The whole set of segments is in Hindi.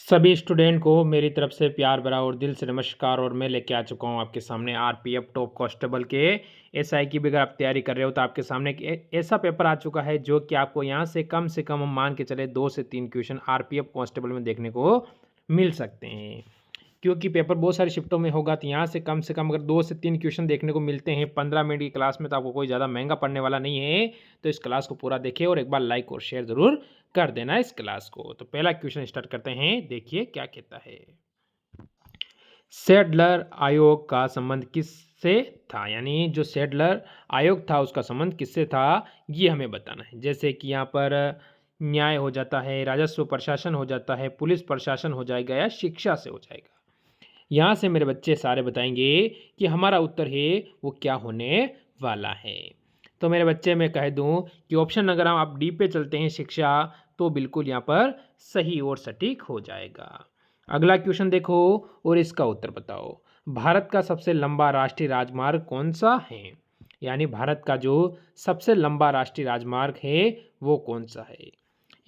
सभी स्टूडेंट को मेरी तरफ से प्यार भरा और दिल से नमस्कार। और मैं लेके आ चुका हूँ आपके सामने आरपीएफ टॉप कांस्टेबल के एसआई की भी अगर आप तैयारी कर रहे हो तो आपके सामने एक ऐसा पेपर आ चुका है जो कि आपको यहाँ से कम हम मान के चले 2 से 3 क्वेश्चन आरपीएफ कांस्टेबल में देखने को मिल सकते हैं। क्योंकि पेपर बहुत सारी शिफ्टों में होगा तो यहाँ से कम अगर 2 से 3 क्वेश्चन देखने को मिलते हैं 15 मिनट की क्लास में, तो आपको कोई ज़्यादा महंगा पड़ने वाला नहीं है। तो इस क्लास को पूरा देखिए और एक बार लाइक और शेयर ज़रूर कर देना इस क्लास को। तो पहला क्वेश्चन स्टार्ट करते हैं, देखिए क्या कहता है। सैडलर आयोग का संबंध किससे था, यानी जो सैडलर आयोग था उसका संबंध किससे था ये हमें बताना है। जैसे कि यहाँ पर न्याय हो जाता है, राजस्व प्रशासन हो जाता है, पुलिस प्रशासन हो जाएगा या शिक्षा से हो जाएगा। यहाँ से मेरे बच्चे सारे बताएंगे कि हमारा उत्तर है वो क्या होने वाला है। तो मेरे बच्चे मैं कह दूं कि ऑप्शन अगर हम आप डी पे चलते हैं शिक्षा, तो बिल्कुल यहाँ पर सही और सटीक हो जाएगा। अगला क्वेश्चन देखो और इसका उत्तर बताओ। भारत का सबसे लंबा राष्ट्रीय राजमार्ग कौन सा है, यानी भारत का जो सबसे लंबा राष्ट्रीय राजमार्ग है वो कौन सा है।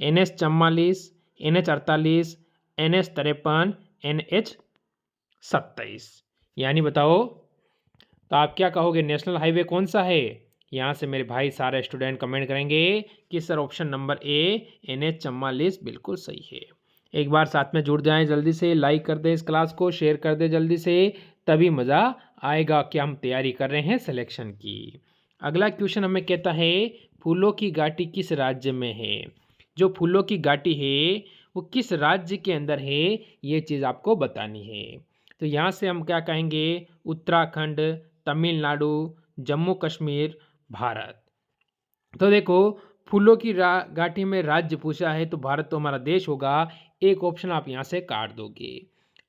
NH 44, NH 48, NH 53, NH 27, यानी बताओ। तो आप क्या कहोगे, नेशनल हाईवे कौन सा है। यहाँ से मेरे भाई सारे स्टूडेंट कमेंट करेंगे कि sir option number A NH 44 बिल्कुल सही है। एक बार साथ में जुड़ जाएं, जल्दी से लाइक कर दें इस क्लास को, शेयर कर दें जल्दी से, तभी मज़ा आएगा कि हम तैयारी कर रहे हैं सिलेक्शन की। अगला क्वेश्चन हमें कहता है फूलों की घाटी किस राज्य में है। जो फूलों की घाटी है वो किस राज्य के अंदर है, ये चीज़ आपको बतानी है। तो यहाँ से हम क्या कहेंगे, उत्तराखंड, तमिलनाडु, जम्मू कश्मीर, भारत। तो देखो फूलों की घाटी में राज्य पूछा है तो भारत तो हमारा देश होगा, एक ऑप्शन आप यहाँ से काट दोगे।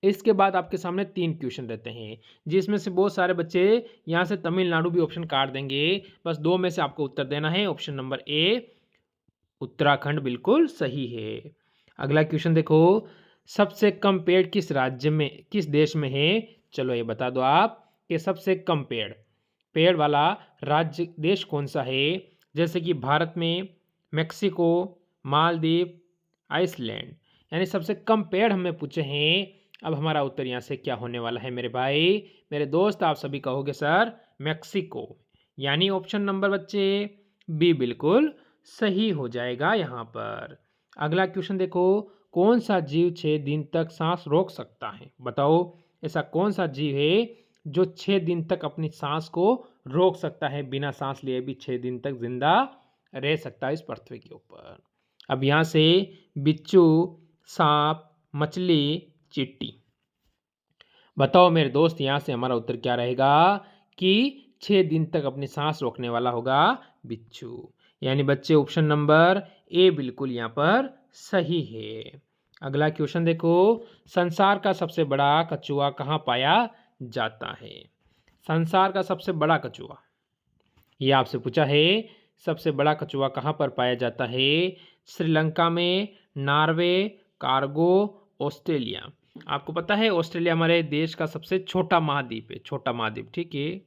इसके बाद आपके सामने 3 क्वेश्चन रहते हैं जिसमें से बहुत सारे बच्चे यहाँ से तमिलनाडु भी ऑप्शन काट देंगे। बस 2 में से आपको उत्तर देना है। ऑप्शन नंबर ए उत्तराखंड बिल्कुल सही है। अगला क्वेश्चन देखो, सबसे कम पेड़ किस राज्य में किस देश में है। चलो ये बता दो आप कि सबसे कम पेड़ वाला राज्य देश कौन सा है। जैसे कि भारत में, मेक्सिको, मालदीव, आइसलैंड, यानी सबसे कम पेड़ हमें पूछे हैं। अब हमारा उत्तर यहाँ से क्या होने वाला है मेरे भाई मेरे दोस्त, आप सभी कहोगे सर मेक्सिको, यानी ऑप्शन नंबर बच्चे बी बिल्कुल सही हो जाएगा यहाँ पर। अगला क्वेश्चन देखो, कौन सा जीव 6 दिन तक सांस रोक सकता है। बताओ ऐसा कौन सा जीव है जो 6 दिन तक अपनी सांस को रोक सकता है, बिना सांस लिए भी 6 दिन तक जिंदा रह सकता है इस पृथ्वी के ऊपर। अब यहाँ से बिच्छू, सांप, मछली, चींटी, बताओ मेरे दोस्त यहाँ से हमारा उत्तर क्या रहेगा कि 6 दिन तक अपनी सांस रोकने वाला होगा बिच्छू, यानी बच्चे ऑप्शन नंबर ए बिल्कुल यहाँ पर सही है। अगला क्वेश्चन देखो, संसार का सबसे बड़ा कछुआ कहाँ पाया जाता है। संसार का सबसे बड़ा कछुआ ये आपसे पूछा है, सबसे बड़ा कछुआ कहाँ पर पाया जाता है। श्रीलंका में, नॉर्वे, कार्गो, ऑस्ट्रेलिया। आपको पता है ऑस्ट्रेलिया हमारे देश का सबसे छोटा महाद्वीप है, छोटा महाद्वीप, ठीक है,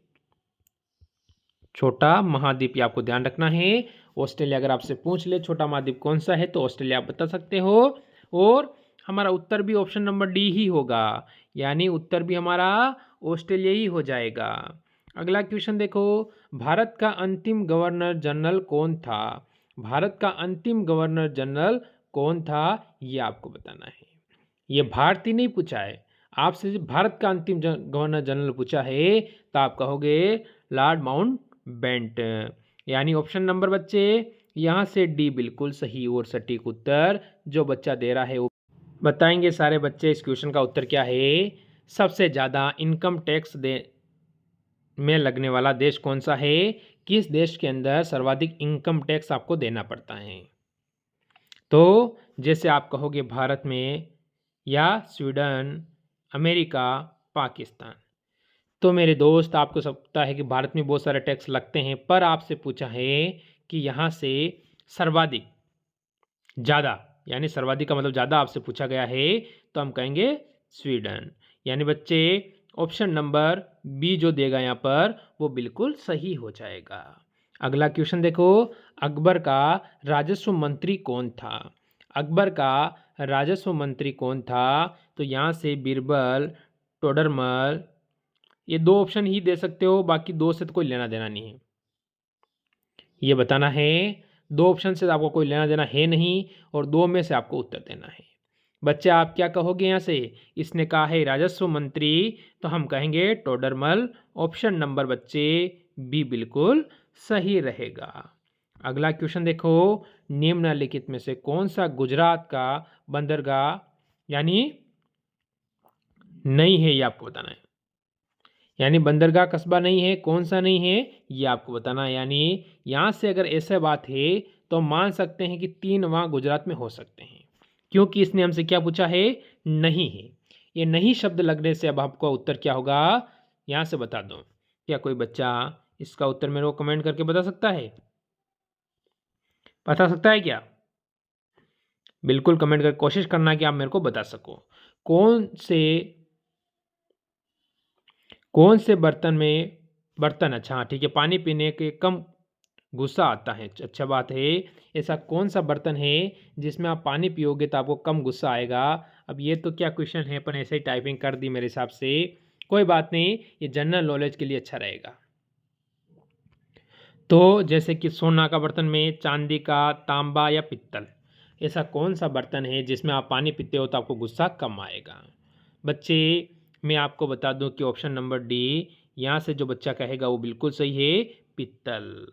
छोटा महाद्वीप, ये आपको ध्यान रखना है। ऑस्ट्रेलिया अगर आपसे पूछ ले छोटा महाद्वीप कौन सा है तो ऑस्ट्रेलिया आप बता सकते हो। और हमारा उत्तर भी ऑप्शन नंबर डी ही होगा, यानी उत्तर भी हमारा ऑस्ट्रेलिया ही हो जाएगा। अगला क्वेश्चन देखो, भारत का अंतिम गवर्नर जनरल कौन था। भारत का अंतिम गवर्नर जनरल कौन था ये आपको बताना है। ये भारतीय नहीं पूछा है, आपसे भारत का अंतिम गवर्नर जनरल पूछा है तो आप कहोगे लॉर्ड माउंट बेंट, यानी ऑप्शन नंबर बच्चे यहाँ से डी बिल्कुल सही और सटीक उत्तर जो बच्चा दे रहा है वो बताएंगे सारे बच्चे। इस क्वेश्चन का उत्तर क्या है, सबसे ज़्यादा इनकम टैक्स में लगने वाला देश कौन सा है, किस देश के अंदर सर्वाधिक इनकम टैक्स आपको देना पड़ता है। तो जैसे आप कहोगे भारत में या स्वीडन, अमेरिका, पाकिस्तान। तो मेरे दोस्त आपको सकता है कि भारत में बहुत सारे टैक्स लगते हैं, पर आपसे पूछा है कि यहाँ से सर्वाधिक ज़्यादा, यानी सर्वाधिक का मतलब ज़्यादा आपसे पूछा गया है तो हम कहेंगे स्वीडन, यानी बच्चे ऑप्शन नंबर बी जो देगा यहाँ पर वो बिल्कुल सही हो जाएगा। अगला क्वेश्चन देखो, अकबर का राजस्व मंत्री कौन था। अकबर का राजस्व मंत्री कौन था? तो यहाँ से बीरबल, टोडरमल, ये 2 ऑप्शन ही दे सकते हो, बाकी 2 से तो कोई लेना देना नहीं है। ये बताना है, 2 ऑप्शन से आपको कोई लेना देना है नहीं और 2 में से आपको उत्तर देना है। बच्चे आप क्या कहोगे यहाँ से? इसने कहा है राजस्व मंत्री, तो हम कहेंगे टोडरमल। ऑप्शन नंबर बच्चे बी बिल्कुल सही रहेगा। अगला क्वेश्चन देखो, निम्नलिखित में से कौन सा गुजरात का बंदरगाह यानी नहीं है, ये आपको बताना है। यानी बंदरगाह कस्बा नहीं है, कौन सा नहीं है ये आपको बताना है। यानी यहाँ से अगर ऐसा बात है तो मान सकते हैं कि 3 वहाँ गुजरात में हो सकते हैं, क्योंकि इसने हमसे क्या पूछा है? नहीं है। ये नहीं शब्द लगने से अब आपको उत्तर क्या होगा यहाँ से बता दो। क्या कोई बच्चा इसका उत्तर मेरे को कमेंट करके बता सकता है? बता सकता है क्या? बिल्कुल कमेंट कर कोशिश करना कि आप मेरे को बता सको। कौन से बर्तन अच्छा हाँ ठीक है, पानी पीने के कम गुस्सा आता है। अच्छा बात है। ऐसा कौन सा बर्तन है जिसमें आप पानी पियोगे तो आपको कम गुस्सा आएगा? अब ये तो क्या क्वेश्चन है, पर ऐसे ही टाइपिंग कर दी मेरे हिसाब से। कोई बात नहीं, ये जनरल नॉलेज के लिए अच्छा रहेगा। तो जैसे कि सोना का बर्तन में, चांदी का, तांबा या पित्तल, ऐसा कौन सा बर्तन है जिसमें आप पानी पीते हो तो आपको गुस्सा कम आएगा? बच्चे मैं आपको बता दूं कि ऑप्शन नंबर डी, यहाँ से जो बच्चा कहेगा वो बिल्कुल सही है, पित्तल।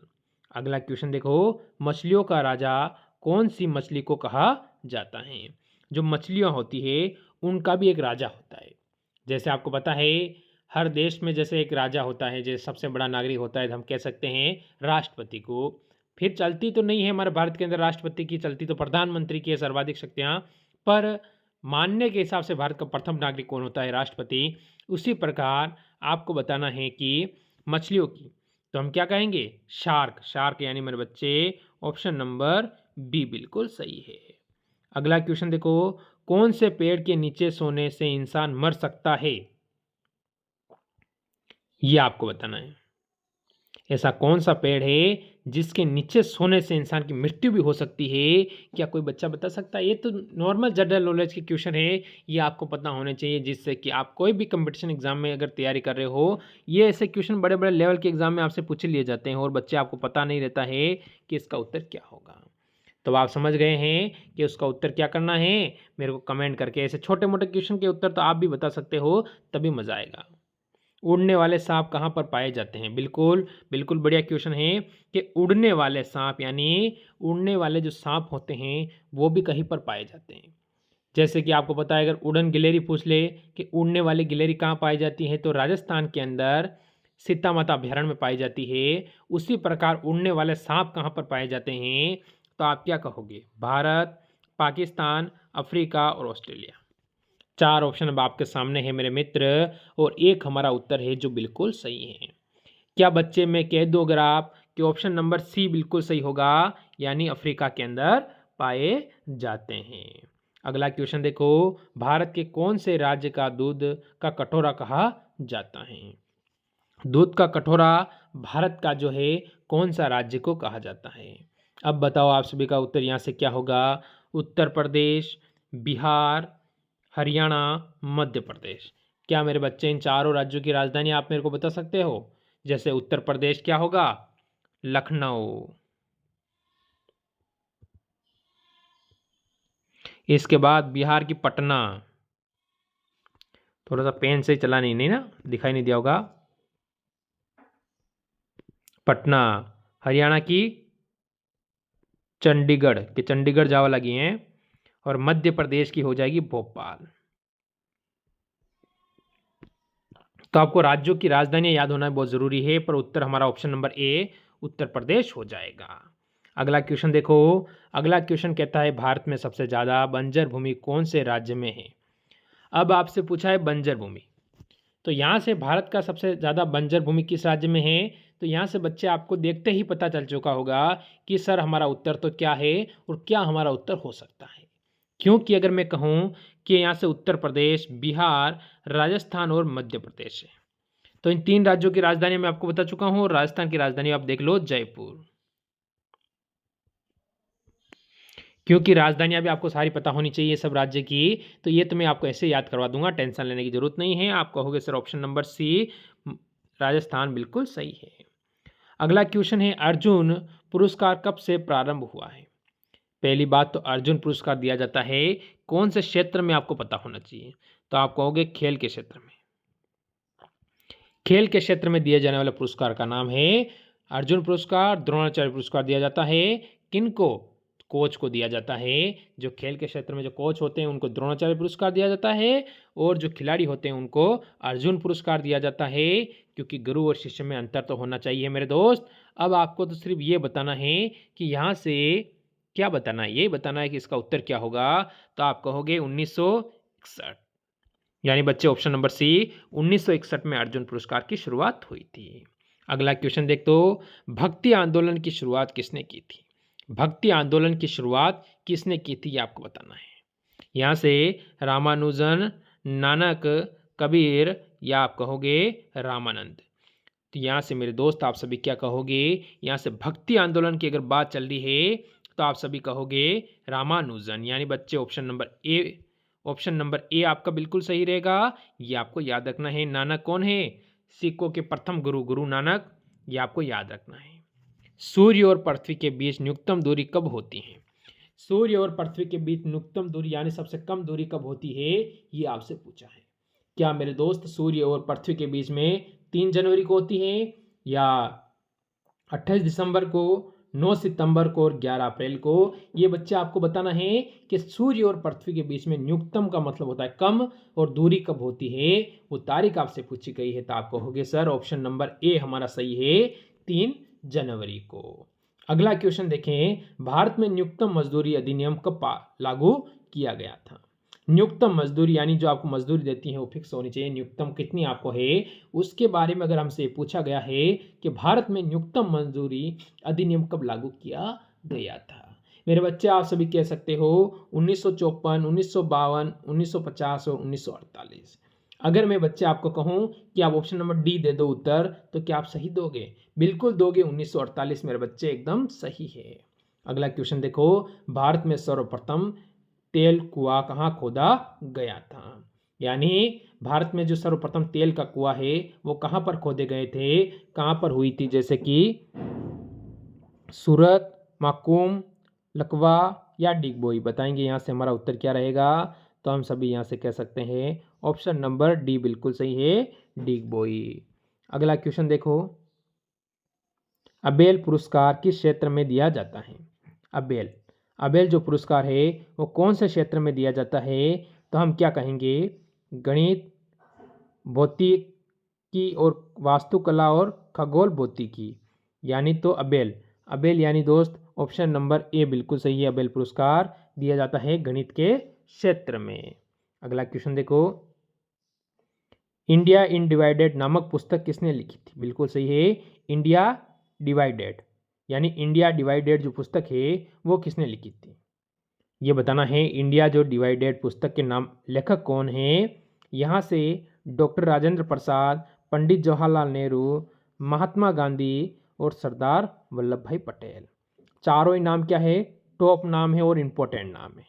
अगला क्वेश्चन देखो, मछलियों का राजा कौन सी मछली को कहा जाता है? जो मछलियाँ होती है उनका भी एक राजा होता है। जैसे आपको पता है हर देश में जैसे एक राजा होता है, जैसे सबसे बड़ा नागरिक होता है, तो हम कह सकते हैं राष्ट्रपति को। फिर चलती तो नहीं है हमारे भारत के अंदर राष्ट्रपति की, चलती तो प्रधानमंत्री की है सर्वाधिक शक्तियाँ, पर मानने के हिसाब से भारत का प्रथम नागरिक कौन होता है? राष्ट्रपति। उसी प्रकार आपको बताना है कि मछलियों की, तो हम क्या कहेंगे? शार्क। शार्क यानी मेरे बच्चे ऑप्शन नंबर बी बिल्कुल सही है। अगला क्वेश्चन देखो, कौन से पेड़ के नीचे सोने से इंसान मर सकता है? ये आपको बताना है। ऐसा कौन सा पेड़ है जिसके नीचे सोने से इंसान की मृत्यु भी हो सकती है? क्या कोई बच्चा बता सकता है? ये तो नॉर्मल जनरल नॉलेज के क्वेश्चन है, ये आपको पता होने चाहिए, जिससे कि आप कोई भी कंपटीशन एग्जाम में अगर तैयारी कर रहे हो, ये ऐसे क्वेश्चन बड़े बड़े लेवल के एग्जाम में आपसे पूछ लिए जाते हैं और बच्चे आपको पता नहीं रहता है कि इसका उत्तर क्या होगा। तो आप समझ गए हैं कि उसका उत्तर क्या करना है? मेरे को कमेंट करके ऐसे छोटे मोटे क्वेश्चन के उत्तर तो आप भी बता सकते हो, तभी मज़ा आएगा। उड़ने वाले सांप कहाँ पर पाए जाते हैं? बिल्कुल बिल्कुल बढ़िया क्वेश्चन है कि उड़ने वाले सांप यानी उड़ने वाले जो सांप होते हैं वो भी कहीं पर पाए जाते हैं। जैसे कि आपको पता है, अगर उड़न गिलहरी पूछ ले कि उड़ने वाली गिलहरी कहाँ पाई जाती है, तो राजस्थान के अंदर सीता माता अभयारण्य में पाई जाती है। उसी प्रकार उड़ने वाले सांप कहाँ पर पाए जाते हैं? तो आप क्या कहोगे? भारत, पाकिस्तान, अफ्रीका और ऑस्ट्रेलिया। 4 ऑप्शन अब आपके सामने है मेरे मित्र, और एक हमारा उत्तर है जो बिल्कुल सही है। क्या बच्चे मैं कह दूं अगर आप कि ऑप्शन नंबर सी बिल्कुल सही होगा, यानी अफ्रीका के अंदर पाए जाते हैं। अगला क्वेश्चन देखो, भारत के कौन से राज्य का दूध का कटोरा कहा जाता है? दूध का कटोरा भारत का जो है कौन सा राज्य को कहा जाता है? अब बताओ आप सभी का उत्तर यहाँ से क्या होगा? उत्तर प्रदेश, बिहार, हरियाणा, मध्य प्रदेश। क्या मेरे बच्चे इन चारों राज्यों की राजधानी आप मेरे को बता सकते हो? जैसे उत्तर प्रदेश क्या होगा? लखनऊ। इसके बाद बिहार की पटना। थोड़ा सा पेन से चला नहीं ना, दिखाई नहीं दिया होगा। पटना। हरियाणा की चंडीगढ़, कि चंडीगढ़ जावा लगी हैं। और मध्य प्रदेश की हो जाएगी भोपाल। तो आपको राज्यों की राजधानी याद होना बहुत जरूरी है, पर उत्तर हमारा option number A Uttar Pradesh हो जाएगा। अगला क्वेश्चन देखो, अगला क्वेश्चन कहता है भारत में सबसे ज्यादा बंजर भूमि कौन से राज्य में है? अब आपसे पूछा है बंजर भूमि, तो यहाँ से भारत का सबसे ज़्यादा बंजर भूमि किस राज्य में है? तो यहाँ से बच्चे आपको देखते ही पता चल चुका होगा कि सर हमारा उत्तर तो क्या है और क्या हमारा उत्तर हो सकता है। क्योंकि अगर मैं कहूँ कि यहाँ से उत्तर प्रदेश, बिहार, राजस्थान और मध्य प्रदेश है, तो इन 3 राज्यों की राजधानी मैं आपको बता चुका हूँ, और राजस्थान की राजधानी आप देख लो जयपुर। क्योंकि राजधानियाँ भी आपको सारी पता होनी चाहिए सब राज्य की, तो ये तो मैं आपको ऐसे याद करवा दूंगा, टेंशन लेने की जरूरत नहीं है। आप कहोगे sir option number C Rajasthan बिल्कुल सही है। अगला क्वेश्चन है, अर्जुन पुरस्कार कब से प्रारंभ हुआ है? पहली बात तो अर्जुन पुरस्कार दिया जाता है कौन से क्षेत्र में, आपको पता होना चाहिए। तो आप कहोगे खेल के क्षेत्र में। खेल के क्षेत्र में दिए जाने वाले पुरस्कार का नाम है अर्जुन पुरस्कार। द्रोणाचार्य पुरस्कार दिया जाता है किनको? कोच को दिया जाता है। जो खेल के क्षेत्र में जो कोच होते हैं उनको द्रोणाचार्य पुरस्कार दिया जाता है, और जो खिलाड़ी होते हैं उनको अर्जुन पुरस्कार दिया जाता है, क्योंकि गुरु और शिष्य में अंतर तो होना चाहिए मेरे दोस्त। अब आपको तो सिर्फ ये बताना है कि यहाँ से क्या बताना है, ये बताना है कि इसका उत्तर क्या होगा। तो आप कहोगे 1961, यानी बच्चे ऑप्शन नंबर सी 1961 में अर्जुन पुरस्कार की शुरुआत हुई थी। अगला क्वेश्चन देख, तो भक्ति आंदोलन की शुरुआत किसने की थी? भक्ति आंदोलन की शुरुआत किसने की थी, ये आपको बताना है। यहाँ से रामानुजन, नानक, कबीर, या आप कहोगे रामानंद। तो यहाँ से मेरे दोस्त आप सभी क्या कहोगे? यहाँ से भक्ति आंदोलन की अगर बात चल रही है तो आप सभी कहोगे रामानुजन, यानी बच्चे ऑप्शन नंबर ए आपका बिल्कुल सही रहेगा। ये आपको याद रखना है। नानक कौन है? सिखों के प्रथम गुरु नानक, ये आपको याद रखना है। सूर्य और पृथ्वी के बीच न्यूनतम दूरी कब होती है? सूर्य और पृथ्वी के बीच न्यूनतम दूरी यानी सबसे कम दूरी कब होती है, ये आपसे पूछा है। क्या मेरे दोस्त सूर्य और पृथ्वी के बीच में 3 जनवरी को होती है, या 28 दिसंबर को, 9 सितंबर को और 11 अप्रैल को? ये बच्चे आपको बताना है कि सूर्य और पृथ्वी के बीच में न्यूनतम का मतलब होता है कम, और दूरी कब होती है वो तारीख आपसे पूछी गई है। तो आप कहोगे सर ऑप्शन नंबर ए हमारा सही है, 3 जनवरी को। अगला क्वेश्चन देखें, भारत में न्यूनतम मजदूरी अधिनियम कब लागू किया गया था? न्यूनतम मजदूरी यानी जो आपको मजदूरी देती है वो फिक्स होनी चाहिए, न्यूनतम कितनी आपको है उसके बारे में अगर हमसे पूछा गया है कि भारत में न्यूनतम मजदूरी अधिनियम कब लागू किया गया था। मेरे बच्चे आप सभी कह सकते हो 1954, 1952, 1950 और 1948। अगर मैं बच्चे आपको कहूं कि आप ऑप्शन नंबर डी दे दो उत्तर, तो क्या आप सही दोगे? बिल्कुल दोगे, 1948 मेरे बच्चे एकदम सही है। अगला क्वेश्चन देखो, भारत में सर्वप्रथम तेल कुआं कहाँ खोदा गया था? यानी भारत में जो सर्वप्रथम तेल का कुआं है वो कहाँ पर खोदे गए थे, कहाँ पर हुई थी? जैसे कि सूरत, माकूम, लकवा या डिगबोई। बताएंगे यहाँ से हमारा उत्तर क्या रहेगा। तो हम सभी यहाँ से कह सकते हैं ऑप्शन नंबर डी बिल्कुल सही है, डिगबोई। अगला क्वेश्चन देखो, अबेल पुरस्कार किस क्षेत्र में दिया जाता है? अबेल जो पुरस्कार है वो कौन से क्षेत्र में दिया जाता है? तो हम क्या कहेंगे, गणित, भौतिकी और वास्तुकला और खगोल भौतिकी, यानी तो अबेल यानी दोस्त ऑप्शन नंबर ए बिल्कुल सही है। अबेल पुरस्कार दिया जाता है गणित के क्षेत्र में। अगला क्वेश्चन देखो, इंडिया इन डिवाइडेड नामक पुस्तक किसने लिखी थी? बिल्कुल सही है, इंडिया डिवाइडेड, यानी इंडिया डिवाइडेड जो पुस्तक है वो किसने लिखी थी, ये बताना है। इंडिया जो डिवाइडेड पुस्तक के नाम लेखक कौन है? यहाँ से डॉक्टर राजेंद्र प्रसाद, पंडित जवाहरलाल नेहरू, महात्मा गांधी और सरदार वल्लभ भाई पटेल। चारों ही नाम क्या है, टॉप नाम है और इम्पोर्टेंट नाम है।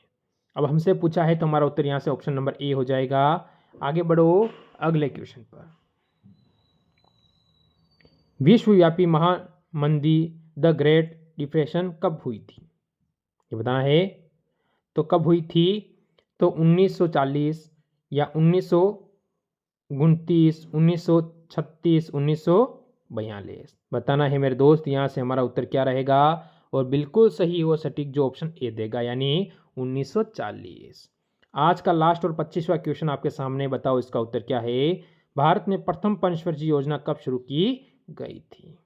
अब हमसे पूछा है तो हमारा उत्तर यहाँ से ऑप्शन नंबर ए हो जाएगा। आगे बढ़ो अगले क्वेश्चन पर। विश्वव्यापी महामंदी द ग्रेट डिप्रेशन कब हुई थी, ये बताना है। तो कब हुई थी? तो 1940 या 1929, 1936, 1942 बताना है मेरे दोस्त। यहाँ से हमारा उत्तर क्या रहेगा, और बिल्कुल सही वो सटीक जो ऑप्शन ए देगा, यानी 1940। आज का लास्ट और 25वां क्वेश्चन आपके सामने, बताओ इसका उत्तर क्या है। भारत में प्रथम पंचवर्षीय योजना कब शुरू की गई थी?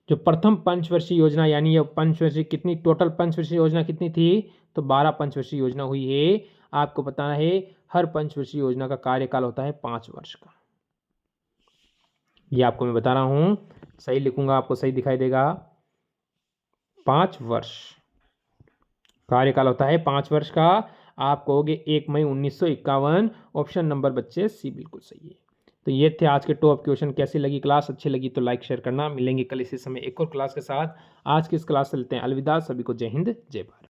जो प्रथम पंचवर्षीय योजना, यानी ये पंचवर्षीय कितनी, टोटल पंचवर्षीय योजना कितनी थी? तो 12 पंचवर्षीय योजना हुई है। आपको बताना है हर पंचवर्षीय योजना का कार्यकाल होता है 5 वर्ष का। ये आपको मैं बता रहा हूं, सही लिखूंगा आपको सही दिखाई देगा। 5 वर्ष कार्यकाल होता है, 5 वर्ष का। आप कहोगे 1 मई 1951, ऑप्शन नंबर बच्चे सी बिल्कुल सही है। तो ये थे आज के टॉप क्वेश्चन। कैसी लगी क्लास? अच्छी लगी तो लाइक शेयर करना। मिलेंगे कल इसी समय एक और क्लास के साथ। आज की इस क्लास से लेते हैं अलविदा। सभी को जय हिंद जय भारत।